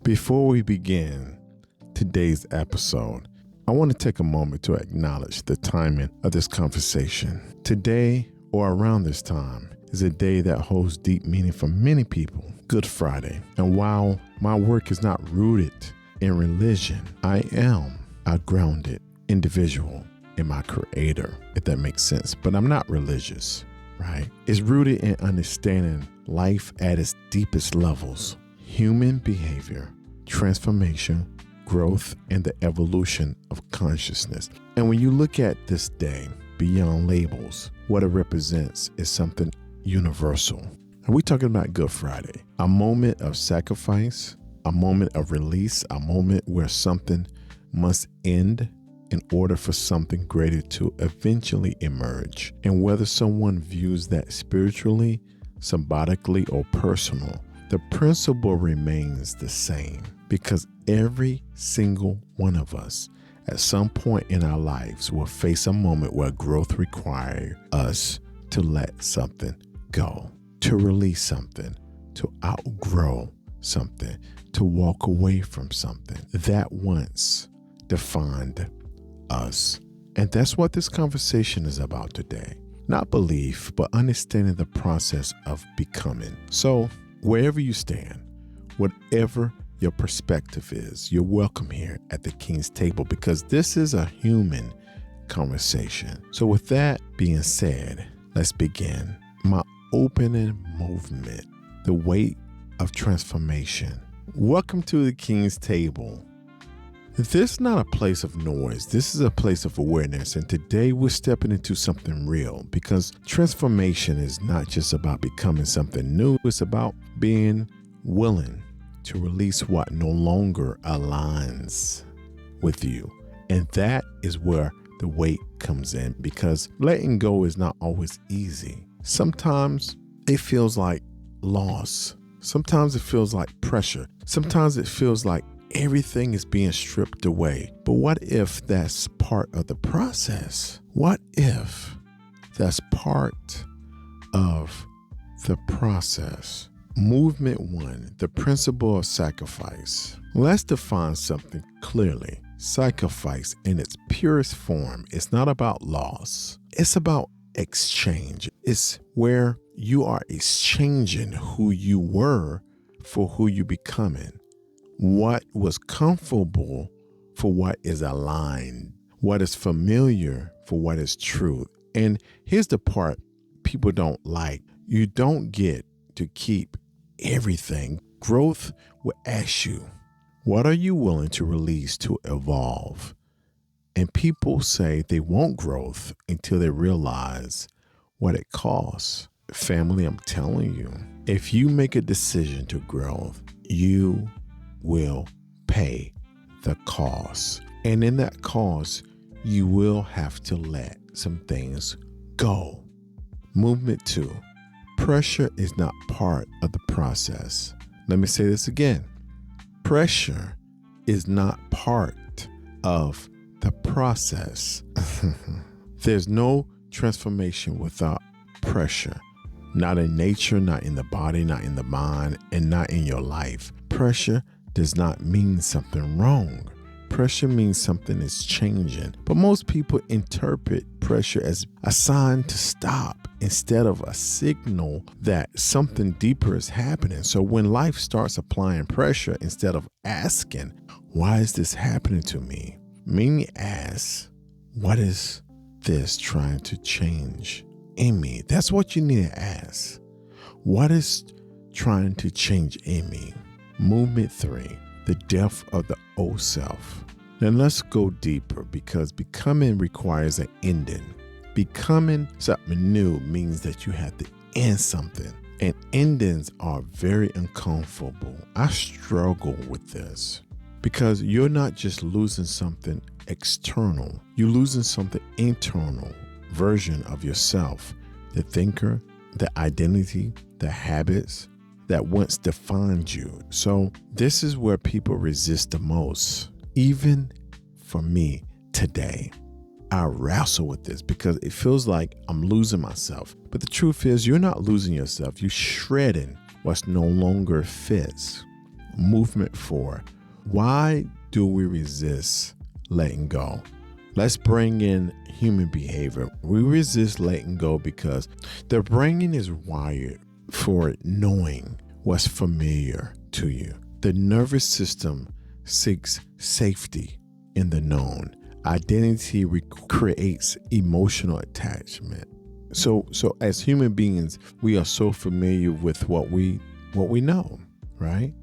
Before we begin today's episode, I want to take a moment to acknowledge the timing of this conversation. Today, or around this time, is a day that holds deep meaning for many people, Good Friday. And while my work is not rooted in religion, I am a grounded individual in my Creator, if that makes sense. But I'm not religious, right? It's rooted in understanding life at its deepest levels, human behavior, transformation, growth, and the evolution of consciousness. And when you look at this day beyond labels, what it represents is something universal. And we're talking about Good Friday, a moment of sacrifice, a moment of release, a moment where something must end in order for something greater to eventually emerge. And whether someone views that spiritually, symbolically, or personal, the principle remains the same, because every single one of us at some point in our lives will face a moment where growth requires us to let something go, to release something, to outgrow something, to walk away from something that once defined us. And that's what this conversation is about today. Not belief, but understanding the process of becoming. So wherever you stand, whatever your perspective is, you're welcome here at the King's Table, because this is a human conversation. So with that being said, let's begin. My opening movement, the weight of transformation. Welcome to the King's Table. This is not a place of noise. This is a place of awareness. And today we're stepping into something real, because transformation is not just about becoming something new. It's about being willing to release what no longer aligns with you. And that is where the weight comes in, because letting go is not always easy. Sometimes it feels like loss. Sometimes it feels like pressure. Sometimes it feels like everything is being stripped away. But what if that's part of the process? What if that's part of the process? Movement 1, the principle of sacrifice. Let's define something clearly. Sacrifice in its purest form is not about loss. It's about exchange. It's where you are exchanging who you were for who you're becoming. What was comfortable for what is aligned. What is familiar for what is true. And here's the part people don't like. You don't get to keep everything. Growth will ask you, what are you willing to release to evolve? And people say they want growth until they realize what it costs. Family, I'm telling you, if you make a decision to grow, you will pay the cost. And in that cost, you will have to let some things go. Movement 2. Pressure is not part of the process. Let me say this again. Pressure is not part of the process. There's no transformation without pressure. Not in nature, not in the body, not in the mind, and not in your life. Pressure does not mean something wrong. Pressure means something is changing. But most people interpret pressure as a sign to stop instead of a signal that something deeper is happening. So when life starts applying pressure, instead of asking, why is this happening to me? Mainly ask, what is this trying to change in me? That's what you need to ask. What is trying to change in me? Movement 3, the death of the old self. Now let's go deeper, because becoming requires an ending. Becoming something new means that you have to end something. And endings are very uncomfortable. I struggle with this, because you're not just losing something external. You're losing something internal version of yourself. The thinker, the identity, the habits that once defined you. So this is where people resist the most. Even for me today, I wrestle with this because it feels like I'm losing myself. But the truth is, you're not losing yourself. You're shredding what's no longer fits. Movement 4. Why do we resist letting go? Let's bring in human behavior. We resist letting go because the brain is wired for knowing what's familiar to you. The nervous system seeks safety in the known. Identity creates emotional attachment. So as human beings, we are so familiar with what we know, right?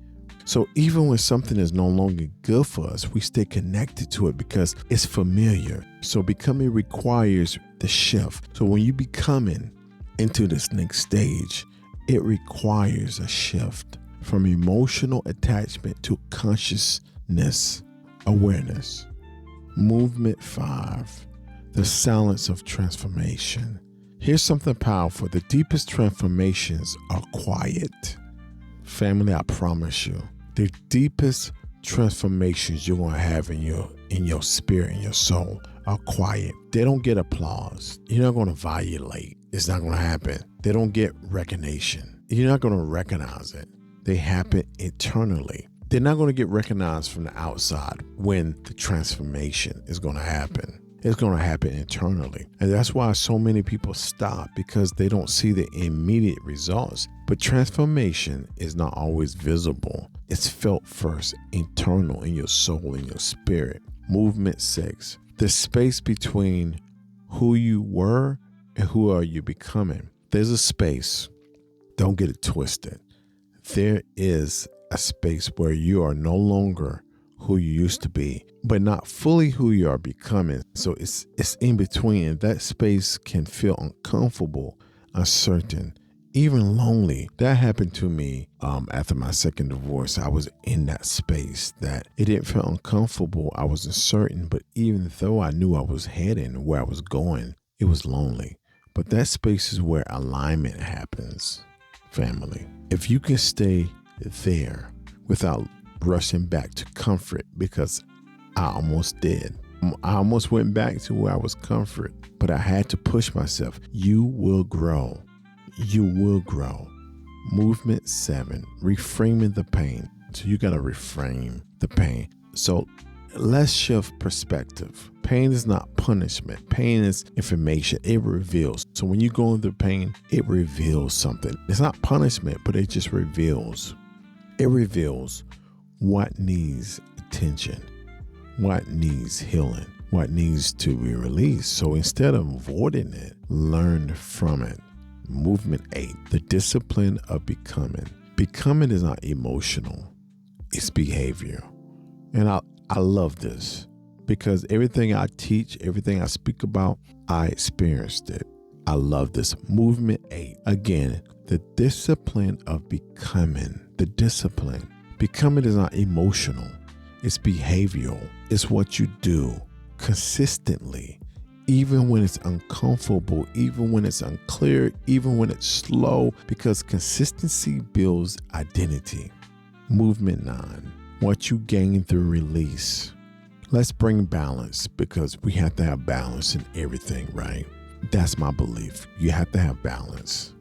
So even when something is no longer good for us, we stay connected to it because it's familiar. So becoming requires the shift. So when you becoming into this next stage, it requires a shift from emotional attachment to consciousness awareness. Movement 5, the silence of transformation. Here's something powerful. The deepest transformations are quiet. Family, I promise you, the deepest transformations you're going to have in your spirit and your soul are quiet. They don't get applause. You're not going to violate. It's not going to happen. They don't get recognition. You're not going to recognize it. They happen internally. They're not going to get recognized from the outside when the transformation is going to happen. It's going to happen internally. And that's why so many people stop, because they don't see the immediate results. But transformation is not always visible. It's felt first, internal, in your soul, in your spirit. Movement 6, the space between who you were and who are you becoming. There's a space. Don't get it twisted. There is a space where you are no longer who you used to be, but not fully who you are becoming. So it's in between, and that space can feel uncomfortable, uncertain, even lonely. That happened to me after my second divorce. I was in that space that it didn't feel uncomfortable. I was uncertain, but even though I knew I was heading where I was going, it was lonely. But that space is where alignment happens, family. If you can stay there without rushing back to comfort, because I almost did. I almost went back to where I was comfort, but I had to push myself. You will grow. You will grow. Movement 7, reframing the pain. So you got to reframe the pain. So let's shift perspective. Pain is not punishment. Pain is information. It reveals. So when you go through pain, it reveals something. It's not punishment, but it just reveals. It reveals what needs attention, what needs healing, what needs to be released. So instead of avoiding it, learn from it. Movement 8, the discipline of becoming. Becoming is not emotional, it's behavior. And I love this because everything I teach, everything I speak about, I experienced it. I love this. Movement 8, again, the discipline of becoming. The discipline. Becoming is not emotional. It's behavioral. It's what you do consistently, even when it's uncomfortable, even when it's unclear, even when it's slow, because consistency builds identity. Movement 9, what you gain through release. Let's bring balance, because we have to have balance in everything, right? That's my belief. You have to have balance.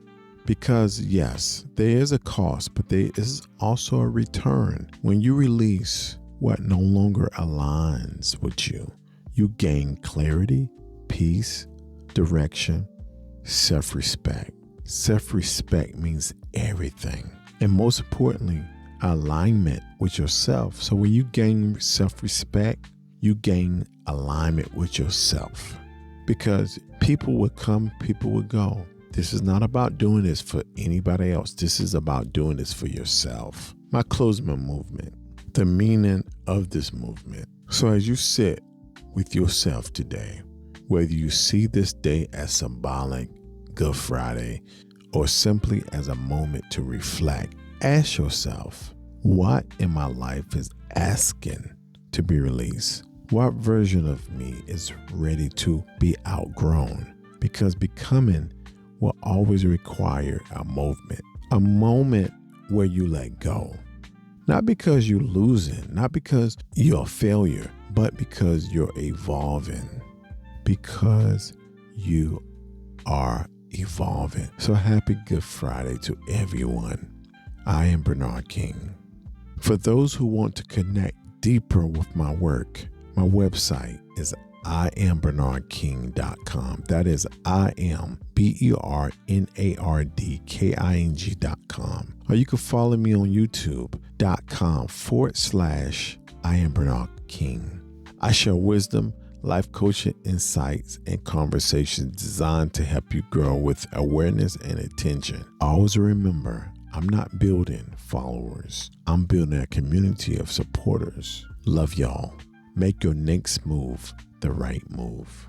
Because yes, there is a cost, but there is also a return. When you release what no longer aligns with you, you gain clarity, peace, direction, self-respect. Self-respect means everything. And most importantly, alignment with yourself. So when you gain self-respect, you gain alignment with yourself. Because people will come, people will go. This is not about doing this for anybody else. This is about doing this for yourself. My closing movement, the meaning of this movement. So as you sit with yourself today, whether you see this day as symbolic, Good Friday, or simply as a moment to reflect, ask yourself, what in my life is asking to be released? What version of me is ready to be outgrown? Because becoming will always require a moment where you let go. Not because you're losing, not because you're a failure, but because you're evolving. Because you are evolving. So happy Good Friday to everyone. I am Bernard King For those who want to connect deeper with my work, my website is IamBernardKing.com. That is IamBernardKing.com. Or you can follow me on YouTube.com/IamBernardKing. I share wisdom, life coaching insights, and conversations designed to help you grow with awareness and attention. Always remember, I'm not building followers. I'm building a community of supporters. Love y'all. Make your next move the right move.